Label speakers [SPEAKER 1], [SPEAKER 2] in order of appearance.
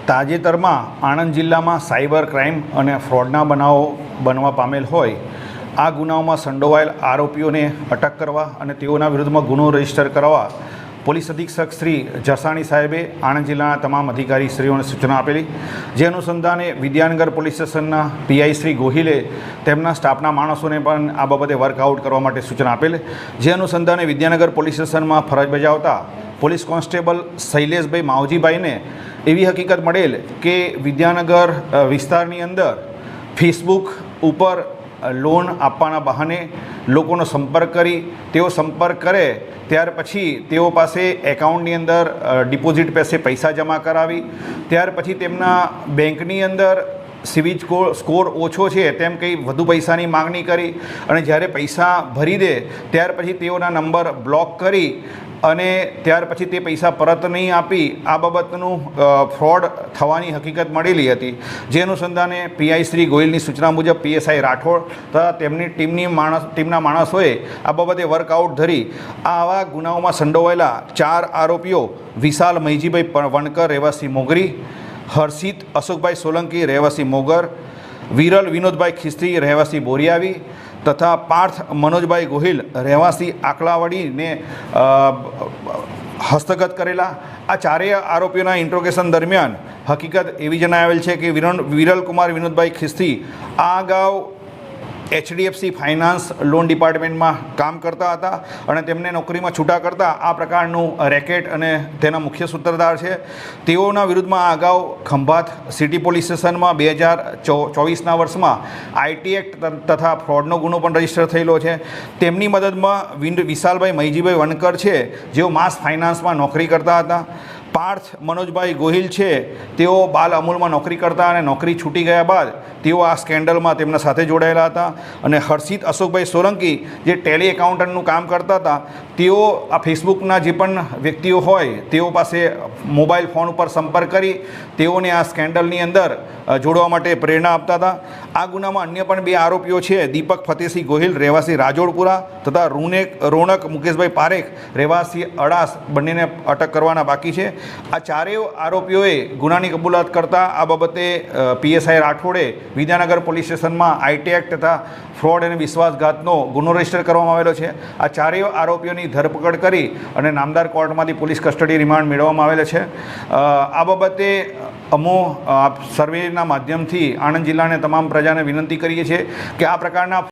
[SPEAKER 1] તાજેતરમાં આણંદ જિલ્લામાં cyber crime અને ફ્રોડના બનાવો બનવા પામેલ હોય આ ગુનાઓમાં સંડોવાયેલ આરોપીઓને અટક કરવા અને તેઓના વિરુદ્ધમાં ગુનો રજીસ્ટર કરવા પોલીસ અધિક્ષક શ્રી જસાણી સાહેબે આણંદ જિલ્લાના તમામ અધિકારીશ્રીઓને સૂચના આપેલી, જે અનુસંધાને વિદ્યાનગર પોલીસ સ્ટેશનના પીઆઈ શ્રી ગોહિલે તેમના સ્ટાફના માણસોને પણ આ બાબતે વર્કઆઉટ કરવા માટે સૂચના આપેલ, જે અનુસંધાને વિદ્યાનગર પોલીસ સ્ટેશનમાં ફરજ બજાવતા પોલીસ કોન્સ્ટેબલ શૈલેષભાઈ માવજીભાઈને એવી હકીકત મળેલ કે વિદ્યાનગર વિસ્તારની અંદર ફેસબુક ઉપર લોન આપવાના બહાને લોકોનો સંપર્ક કરી તેઓ સંપર્ક કરે ત્યાર પછી તેઓ પાસે એકાઉન્ટની અંદર ડિપોઝિટ પૈસા જમા કરાવી ત્યાર પછી તેમના બેંકની અંદર સિવિલ સ્કોર ઓછો છે તેમ કંઈ વધુ પૈસાની માગણી કરી અને જ્યારે પૈસા ભરી દે ત્યાર પછી તેઓના નંબર બ્લોક કરી અને ત્યાર પછી તે પૈસા પરત નહીં આપી આ બાબતનું ફ્રોડ થવાની હકીકત મળેલી હતી, જે અનુસંધાને પીઆઈ શ્રી ગોહિલની સૂચના મુજબ પીએસઆઈ રાઠોડ તથા તેમની ટીમના માણસોએ આ બાબતે વર્કઆઉટ ધરી આવા ગુનાઓમાં સંડોવાયેલા 4 આરોપીઓ વિશાલ મહીજીભાઈ વણકર રહેવાસી મોગરી, હર્ષિત અશોકભાઈ સોલંકી રહેવાસી મોગર, વિરલ વિનોદભાઈ ખિસ્ત્રી રહેવાસી બોરિયાવી તથા પાર્થ મનોજભાઈ ગોહિલ રહેવાસી આકલાવાડીને હસ્તગત કરેલા. આ ચારેય આરોપીઓના ઇન્ટ્રોગેશન દરમિયાન હકીકત એવી જણાવેલ છે કે વિરલ કુમાર વિનોદભાઈ ખિસ્ત્રી આ અગાઉ એચડીએફસી ફાઇનાન્સ લોન ડિપાર્ટમેન્ટમાં કામ કરતા હતા અને તેમને નોકરીમાં છૂટા કરતા આ પ્રકારનું રેકેટ અને તેના મુખ્ય સૂત્રધાર છે. તેઓના વિરુદ્ધમાં અગાઉ ખંભાત સિટી પોલીસ સ્ટેશનમાં 2024ના વર્ષમાં આઈટી એક્ટ તથા ફ્રોડનો ગુનો પણ રજીસ્ટર થયેલો છે. તેમની મદદમાં વિશાલભાઈ મહીજીભાઈ વણકર છે જેઓ માસ ફાઇનાન્સમાં નોકરી કરતા હતા. પાર્થ મનોજભાઈ ગોહિલ છે તેઓ બાલ અમૂલમાં નોકરી કરતા અને નોકરી છૂટી ગયા બાદ તેઓ આ સ્કેન્ડલમાં તેમના સાથે જોડાયેલા હતા. અને હર્ષિત અશોકભાઈ સોલંકી જે ટેલી એકાઉન્ટન્ટનું કામ કરતા હતા તેઓ આ ફેસબુકના જે પણ વ્યક્તિઓ હોય તેઓ પાસે મોબાઈલ ફોન ઉપર સંપર્ક કરી તેઓને આ સ્કેન્ડલની અંદર જોડવા માટે પ્રેરણા આપતા હતા. આ ગુનામાં અન્ય પણ 2 આરોપીઓ છે, દીપક ફતેહસિંહ ગોહિલ રહેવાસી રાજોડપુરા તથા રોનક મુકેશભાઈ પારેખ રહેવાસી અડાસ, બંનેને અટક કરવાના બાકી છે. આ ચારેય આરોપીઓએ ગુનાની કબૂલાત કરતા આ બાબતે પીએસઆઈ રાઠોડે વિદ્યાનગર પોલીસ સ્ટેશનમાં આઈટી એક્ટ તથા ફ્રોડ અને વિશ્વાસઘાતનો ગુનો રજીસ્ટર કરવામાં આવેલો છે. આ ચારેય આરોપીઓની ધરપકડ કરી અને નામદાર કોર્ટમાંથી પોલીસ કસ્ટડી રિમાન્ડ મેળવવામાં આવેલા છે. આ બાબતે અમો સર્વેના માધ્યમથી આણંદ જિલ્લાને તમામ પ્રજાને વિનંતી કરીએ છીએ કે આ પ્રકારના